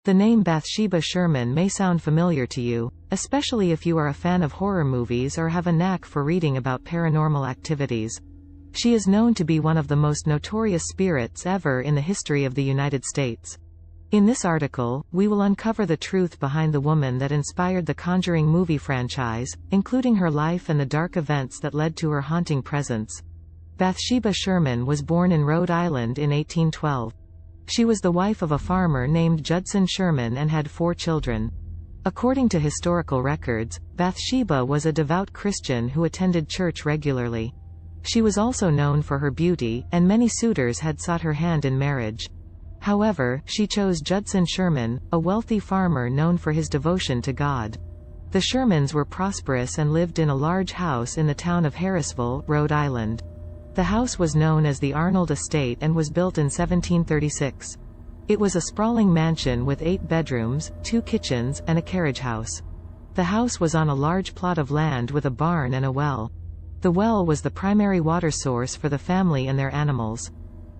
The name Bathsheba Sherman may sound familiar to you, especially if you are a fan of horror movies or have a knack for reading about paranormal activities. She is known to be one of the most notorious spirits ever in the history of the United States. In this article, we will uncover the truth behind the woman that inspired the Conjuring movie franchise, including her life and the dark events that led to her haunting presence. Bathsheba Sherman was born in Rhode Island in 1812. She was the wife of a farmer named Judson Sherman and had 4 children. According to historical records, Bathsheba was a devout Christian who attended church regularly. She was also known for her beauty, and many suitors had sought her hand in marriage. However, she chose Judson Sherman, a wealthy farmer known for his devotion to God. The Shermans were prosperous and lived in a large house in the town of HARRISVILLE, Rhode Island. The house was known as the Arnold Estate and was built in 1736. It was a sprawling mansion with 8 bedrooms, 2 kitchens, and a carriage house. The house was on a large plot of land with a barn and a well. The well was the primary water source for the family and their animals.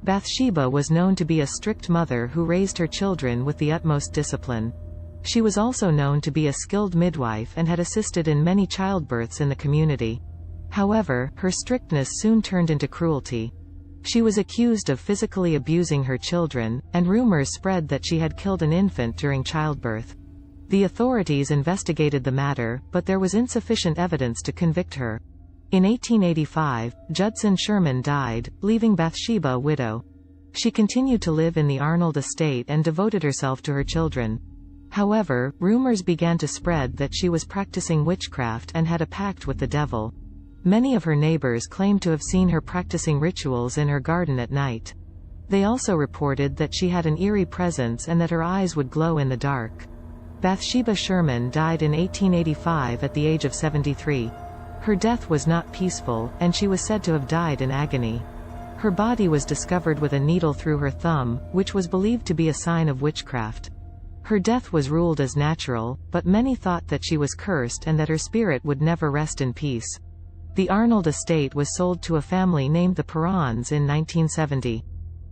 Bathsheba was known to be a strict mother who raised her children with the utmost discipline. She was also known to be a skilled midwife and had assisted in many childbirths in the community. However, her strictness soon turned into cruelty. She was accused of physically abusing her children, and rumors spread that she had killed an infant during childbirth. The authorities investigated the matter, but there was insufficient evidence to convict her. In 1885, Judson Sherman died, leaving Bathsheba a widow. She continued to live in the Arnold estate and devoted herself to her children. However, rumors began to spread that she was practicing witchcraft and had a pact with the devil. Many of her neighbors claimed to have seen her practicing rituals in her garden at night. They also reported that she had an eerie presence and that her eyes would glow in the dark. Bathsheba Sherman died in 1885 at the age of 73. Her death was not peaceful, and she was said to have died in agony. Her body was discovered with a needle through her thumb, which was believed to be a sign of witchcraft. Her death was ruled as natural, but many thought that she was cursed and that her spirit would never rest in peace. The Arnold estate was sold to a family named the Perrons in 1970.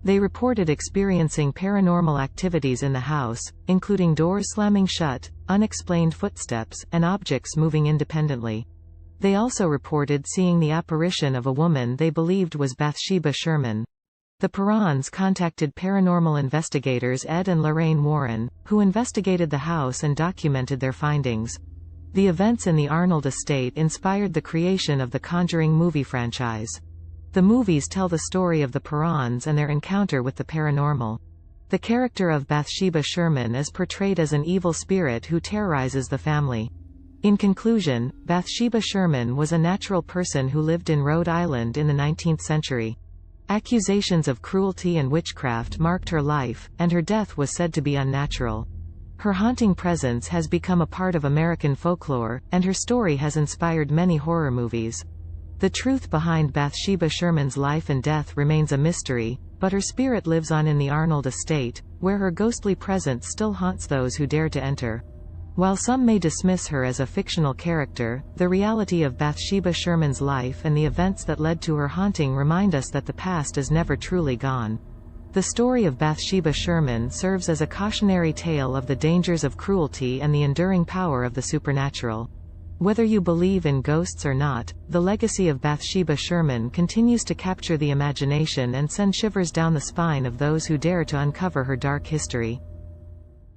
They reported experiencing paranormal activities in the house, including doors slamming shut, unexplained footsteps, and objects moving independently. They also reported seeing the apparition of a woman they believed was Bathsheba Sherman. The Perrons contacted paranormal investigators Ed and Lorraine Warren, who investigated the house and documented their findings. The events in the Arnold estate inspired the creation of the Conjuring movie franchise. The movies tell the story of the Perrons and their encounter with the paranormal. The character of Bathsheba Sherman is portrayed as an evil spirit who terrorizes the family. In conclusion, Bathsheba Sherman was a natural person who lived in Rhode Island in the 19th century. Accusations of cruelty and witchcraft marked her life, and her death was said to be unnatural. Her haunting presence has become a part of American folklore, and her story has inspired many horror movies. The truth behind Bathsheba Sherman's life and death remains a mystery, but her spirit lives on in the Arnold estate, where her ghostly presence still haunts those who dare to enter. While some may dismiss her as a fictional character, the reality of Bathsheba Sherman's life and the events that led to her haunting remind us that the past is never truly gone. The story of Bathsheba Sherman serves as a cautionary tale of the dangers of cruelty and the enduring power of the supernatural. Whether you believe in ghosts or not, the legacy of Bathsheba Sherman continues to capture the imagination and send shivers down the spine of those who dare to uncover her dark history.